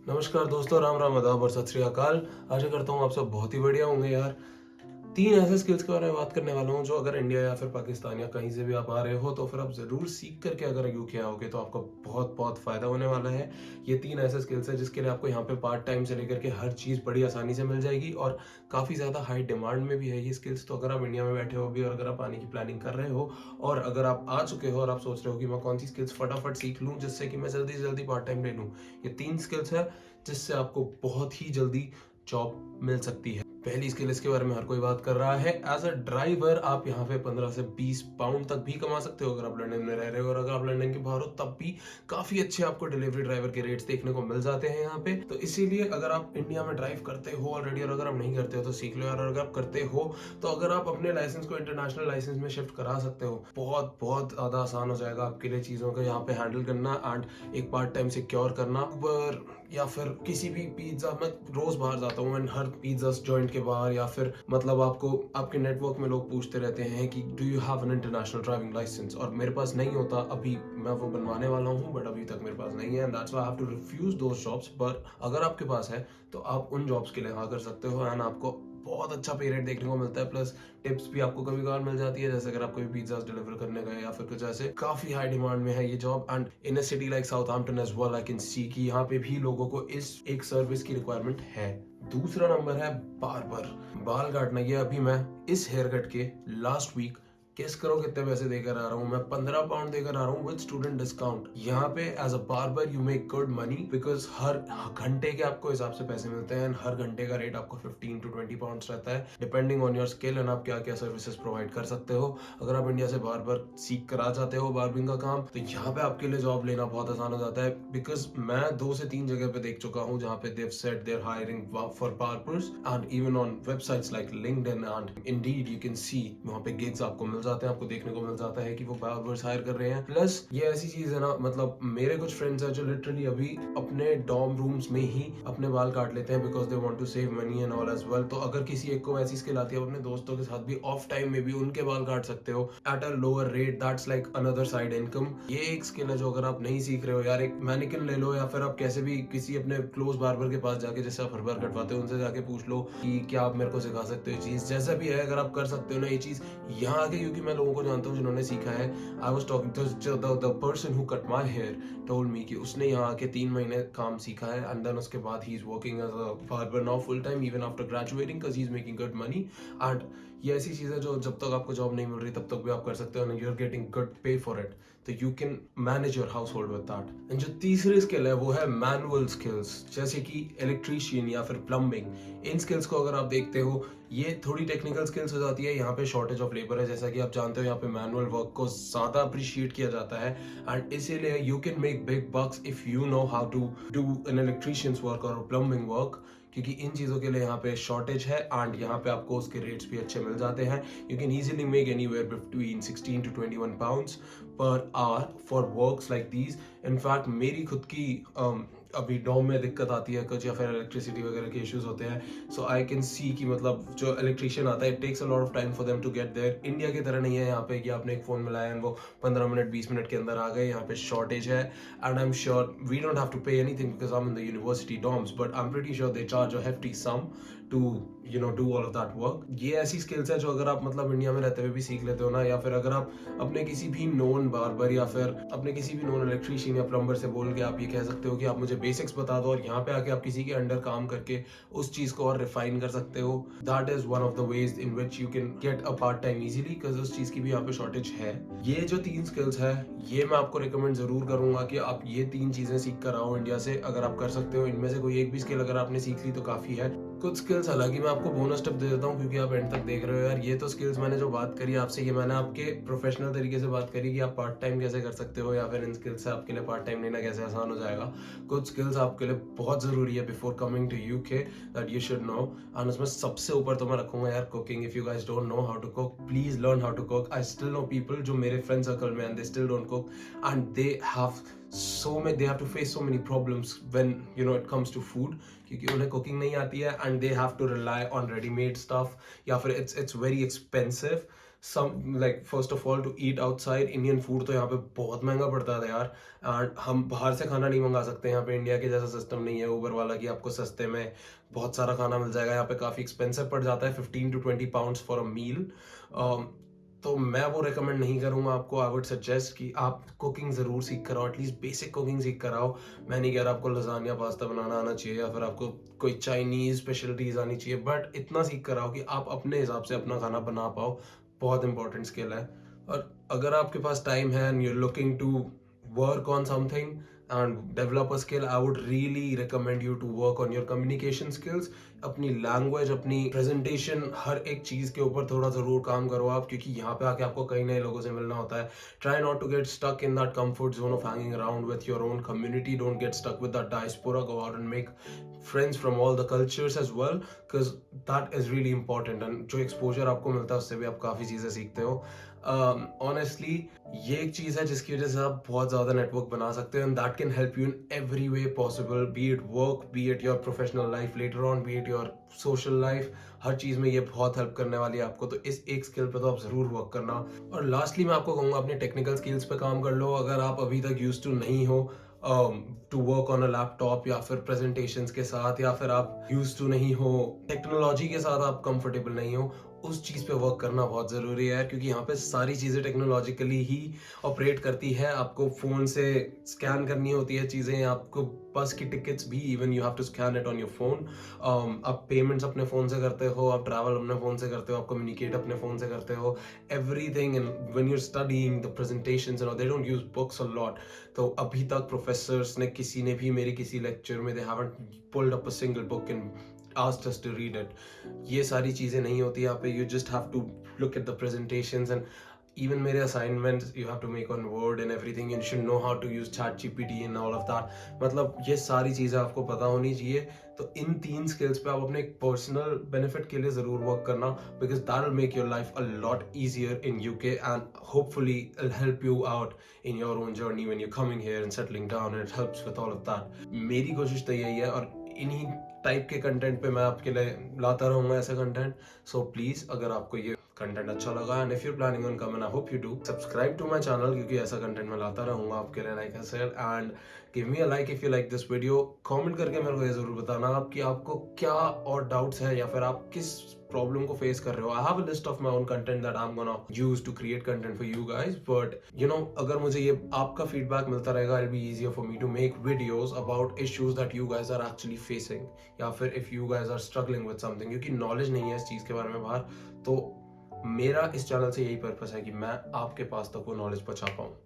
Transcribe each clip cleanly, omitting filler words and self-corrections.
नमस्कार दोस्तों, राम राम, आदाब और सत श्री अकाल। आशा करता हूँ आप सब बहुत ही बढ़िया होंगे यार। 3 ऐसे स्किल्स के बारे में बात करने वाला हूँ जो अगर इंडिया या फिर पाकिस्तान या कहीं से भी आप आ रहे हो तो फिर आप ज़रूर सीख करके अगर यूके आओगे तो आपको बहुत बहुत फ़ायदा होने वाला है। ये 3 ऐसे स्किल्स हैं जिसके लिए आपको यहाँ पे पार्ट टाइम से लेकर के हर चीज़ बड़ी आसानी से मिल जाएगी और काफ़ी ज़्यादा हाई डिमांड में भी है ये स्किल्स। तो अगर आप इंडिया में बैठे हो अभी और अगर आप आने की प्लानिंग कर रहे हो और अगर आप आ चुके हो और आप सोच रहे हो कि मैं कौन सी स्किल्स फटाफट सीख लूँ जिससे कि मैं जल्दी से जल्दी पार्ट टाइम ले लूँ, ये 3 स्किल्स है जिससे आपको बहुत ही जल्दी जॉब मिल सकती है। पहली स्किल इसके बारे में हर कोई बात कर रहा है। एज अ ड्राइवर आप यहाँ पे 15 से 20 पाउंड तक भी कमा सकते हो अगर आप लंदन में रह रहे हो, और अगर आप लंदन के बाहर हो तब भी काफी अच्छे आपको डिलीवरी ड्राइवर के रेट्स देखने को मिल जाते हैं यहाँ पे। तो इसीलिए अगर आप इंडिया में ड्राइव करते हो ऑलरेडी और अगर आप नहीं करते हो तो सीख लो यार, और अगर आप करते हो तो अगर आप अपने लाइसेंस को इंटरनेशनल लाइसेंस में शिफ्ट करा सकते हो, बहुत बहुत ज्यादा आसान हो जाएगा आपके लिए चीजों को यहाँ पे हैंडल करना एंड एक पार्ट टाइम सिक्योर करना। उबर या फिर किसी भी पिज्जा, मैं रोज बाहर जाता हूँ एंड हर पिज्जा जॉइंट के बाहर या फिर मतलब आपको आपके नेटवर्क में लोग पूछते रहते हैं कि do you have an international driving licence, और मेरे पास नहीं होता। अभी मैं वो बनवाने वाला हूँ बट अभी तक मेरे पास नहीं है and that's why I have to refuse those jobs. पर अगर आपके पास है तो आप उन जॉब्स के लिए हाँ कर सकते हो एंड आपको बहुत अच्छा पे रेट देखने को मिलता है, प्लस टिप्स भी आपको कभी कभार मिल जाती है, जैसे अगर आप कोई पिज्जा डिलीवर करने गए या फिर कुछ ऐसे। काफी हाई डिमांड में है ये job and in a city like Southampton as well I can see कि यहाँ पे भी लोगों को इस एक सर्विस की रिक्वायरमेंट है। दूसरा नंबर है बार्बर, बाल काटना। ये अभी मैं इस हेयर कट के लास्ट वीक गेस करो कितने पैसे देकर आ रहा हूँ मैं, 15 पाउंड देकर आ रहा हूँ विद स्टूडेंट डिस्काउंट। यहाँ पे as a barber you make good money because हर घंटे के आपको हिसाब से पैसे मिलते हैं, हर घंटे का रेट आपको 15 to 20 पाउंड्स रहता है depending on your skill and आप क्या क्या सर्विसेज प्रोवाइड कर सकते हो। अगर आप इंडिया से बार्बर सीख कर आ जाते हो बार्बिंग का काम, तो यहाँ पे आपके लिए जॉब लेना बहुत आसान हो जाता है बिकॉज मैं 2 से 3 जगह पे देख चुका हूँ जहाँ पे they've said they're hiring for barbers and even on websites like LinkedIn and Indeed you can see वहाँ पे गिग्स आपको मिल जाते हैं, आपको देखने को मिल जाता है कि वो बार्बर्स हायर कर रहे हैं। प्लस ये ऐसी चीज है ना, मतलब मेरे कुछ फ्रेंड्स हैं जो लिटरली अभी अपने डॉर्म रूम्स में ही अपने बाल काट लेते हैं because they want to save money and all as well. तो अगर किसी एक को ऐसी स्किल आती है अपने दोस्तों के साथ भी ऑफ टाइम में भी उनके बाल काट सकते हो at a lower rate, that's like another side income. ये एक स्किल है जो अगर आप नहीं सीख रहे हो यार, एक मैनिकिन ले लो या फिर आप कैसे भी किसी अपने क्लोज बार्बर के पास जाके, जैसे आप हर बार कटवाते हो, उनसे जाके पूछ लो कि क्या आप मेरे को सिखा सकते हो ये चीज। जैसा भी है अगर आप कर सकते हो ना ये चीज यहाँ आके, क्योंकि मैं लोगों को जानता हूँ जिन्होंने सीखा है। I was talking to the person who cut my hair told me कि उसने यहाँ आके 3 महीने काम सीखा है एंड देन उसके बाद he is working as a barber now full time even after graduating because he is making good money. And ये ऐसी चीज है जो जब तक आपको जॉब नहीं मिल रही तब तक भी आप कर सकते हो and you are getting good pay for it, तो you can manage your household with that. And जो तीसरी स्किल है वो है मैनुअल स्किल्स, जैसे कि इलेक्ट्रीशियन या फिर प्लम्बिंग। इन स्किल्स को अगर आप देखते हो ये थोड़ी टेक्निकल स्किल्स हो जाती है, यहाँ पे शॉर्टेज ऑफ लेबर है जैसा कि आप जानते हो, यहाँ पे मैनुअल वर्क को ज्यादा अप्रिशिएट किया जाता है एंड इसीलिए you can make big bucks if you know how to do an electricians work और प्लम्बिंग वर्क, क्योंकि इन चीज़ों के लिए यहाँ पे शॉर्टेज है एंड यहाँ पे आपको उसके रेट्स भी अच्छे मिल जाते हैं। You can easily make anywhere between 16 to 21 pounds per hour for works like these. In fact मेरी खुद की अभी डॉम में दिक्कत आती है कुछ या फिर इलेक्ट्रिसिटी वगैरह के इश्यूज होते हैं, सो आई कैन सी कि मतलब जो इलेक्ट्रिशियन आता है it takes a lot of time for them to get there. India की तरह नहीं है यहाँ पे कि आपने एक फोन मिलाया एंड वो 15 मिनट 20 मिनट के अंदर आ गए। यहाँ पे शॉर्टेज है and I am sure we don't have to pay anything because I am in the university dorms, but I am pretty sure they charge a hefty sum to do all of that work. ये ऐसी skills है जो अगर आप मतलब India में रहते हुए भी सीख लेते हो ना, या फिर अगर आप अपने किसी भी नोन बार्बर या फिर अपने किसी भी नोन इलेक्ट्रिशियन या प्लम्बर से बोल के आप ये कह सकते हो कि आप मुझे बेसिक्स बता दो, और यहाँ पे आके आप किसी के अंडर काम करके उस चीज को और रिफाइन कर सकते हो। That is one of the ways in which you can get a part time easily because उस चीज की भी यहाँ पे शॉर्टेज है। ये जो 3 स्किल्स है ये मैं आपको रिकमेंड जरूर करूंगा कि आप ये 3 चीजें सीख कर आओ इंडिया से। अगर आप कर सकते हो इनमें से कोई एक भी स्किल अगर आपने सीख ली तो काफी है। कुछ स्किल्स हालांकि मैं आपको बोनस टिप दे देता हूँ क्योंकि आप एंड तक देख रहे हो यार। ये तो स्किल्स मैंने जो बात करी आपसे, ये मैंने आपके प्रोफेशनल तरीके से बात करी कि आप पार्ट टाइम कैसे कर सकते हो या फिर इन स्किल्स से आपके लिए पार्ट टाइम लेना कैसे आसान हो जाएगा। कुछ स्किल्स आपके लिए बहुत जरूरी है before coming to UK that you should know, and उसमें सबसे ऊपर तो मैं रखूंगा यार cooking. If you guys don't know how to cook please learn how to cook. I still know people जो मेरे फ्रेंड सर्कल में and they still don't cook and they have they have to face so many problems when it comes to food, क्योंकि उन्हें cooking नहीं आती है and they have to rely on readymade stuff या फिर it's very expensive. First of all to eat outside. Indian food तो यहाँ पे बहुत महंगा पड़ता था यार, एंड हम बाहर से खाना नहीं मंगा सकते। यहाँ पे इंडिया के जैसा सिस्टम नहीं है ऊबर वाला कि आपको सस्ते में बहुत सारा खाना मिल जाएगा। यहाँ पे काफ़ी एक्सपेंसिव पड़ जाता है, 15 to 20 pounds फॉर अ मील। तो मैं वो रिकमेंड नहीं करूँगा आपको। आई वुड सजेस्ट कि आप कुकिंग ज़रूर सीख कर आओ, एटलीस्ट बेसिक कुकिंग सीख कर आओ। मैं नहीं कह रहा आपको लजानिया पास्ता बनाना आना चाहिए या फिर आपको कोई चाइनीज़ स्पेशलिटीज़ आनी चाहिए, बट इतना सीख कर आओ कि आप अपने हिसाब से अपना खाना बना पाओ। बहुत इंपॉर्टेंट स्किल है। और अगर आपके पास टाइम है and you are looking to work on something and develop a skill, I would really recommend you to work on your communication skills। अपनी लैंग्वेज, अपनी प्रेजेंटेशन, हर एक चीज़ के ऊपर थोड़ा ज़रूर काम करो आप, क्योंकि यहाँ पे आके आपको कई नए लोगों से मिलना होता है। Try not to get stuck in that comfort zone of hanging around with your own community. Don't get stuck with that diaspora. Go out and make friends from all the cultures as well, because that is really important. And जो exposure आपको मिलता है उससे भी आप काफ़ी चीज़ें सीखते हो। ऑनेस्टली ये एक चीज़ है जिसकी वजह से आप बहुत ज़्यादा नेटवर्क बना सकते हो, and that can help you in every way possible, be it work, be it your professional life later on, be it your social life. हर चीज़ में ये बहुत हेल्प करने वाली है आपको। तो इस एक स्किल पे तो आप ज़रूर वर्क करना। और लास्टली मैं आपको कहूँगा अपने टेक्निकल स्किल्स पे काम कर लो। अगर आप अभी तक यूज टू नहीं हो to work on a laptop या फिर प्रेजेंटेशंस के साथ, या फिर आप यूज टू नहीं हो टेक्नोलॉजी के साथ, आप कंफर्टेबल नहीं हो, उस चीज़ पे वर्क करना बहुत ज़रूरी है। क्योंकि यहाँ पे सारी चीज़ें टेक्नोलॉजिकली ही ऑपरेट करती है। आपको फ़ोन से स्कैन करनी होती है चीज़ें, आपको बस की टिकट्स भी even you have to scan it on your phone. आप पेमेंट्स अपने फ़ोन से करते हो, आप ट्रैवल अपने फ़ोन से करते हो, आप कम्युनिकेट अपने फ़ोन से करते हो, everything. And when you studying the presentations and they don't use books a lot. तो अभी तक प्रोफेसर्स ने किसी ने भी मेरे किसी लेक्चर में they haven't pulled up a single book and asked us to read it। ये सारी चीज़ें नहीं होती यहाँ पे। you just have to look at the presentations, and even मेरे assignments you have to make on Word and everything, and you should know how to use ChatGPT and all of that। मतलब ये सारी चीज़ें आपको पता होनी चाहिए। तो इन 3 स्किल्स पे आप अपने एक पर्सनल बेनिफिट के लिए ज़रूर वर्क करना, because that will make your life a lot easier in UK, and hopefully it help you out in your own journey when you coming here and settling down, and it helps with all of that. मेरी कोशिश तो यही है, और इन्हीं type के content पे मैं आपके लिए लाता रहूँगा ऐसे कंटेंट। सो प्लीज़ अगर आपको ये कंटेंट अच्छा लगा, and if you planning on coming, I hope you do subscribe to my channel, क्योंकि ऐसा कंटेंट मैं लाता रहूँगा आपके लिए, like I said. And give me a like if you like this video. Comment करके मेरे को ये ज़रूर बताना आप कि आपको क्या और डाउट्स है, या फिर आप किस प्रॉब्लम को फेस कर रहे हो। I have a list of my own content that I am gonna use to create content for you guys, but you know अगर मुझे ये आपका फीडबैक मिलता रहेगा, it be easier for me to make videos about issues that you guys are actually facing, या फिर if you guys are struggling with something, क्योंकि knowledge नहीं है इस चीज़ के बारे में बाहर। तो मेरा इस चैनल से यही पर्पस है कि मैं आपके पास तक वो नॉलेज पहुंचा पाऊँ।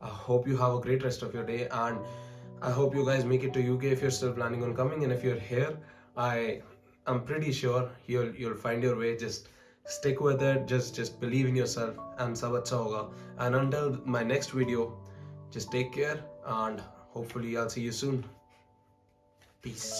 I hope you have a great rest of your day, and I hope you guys make it to UK if you're still planning on coming, and if you're here, I'm pretty sure you'll find your way. Just stick with it, just believe in yourself, and सब अच्छा होगा। And until my next video, just take care, and hopefully I'll see you soon. Peace.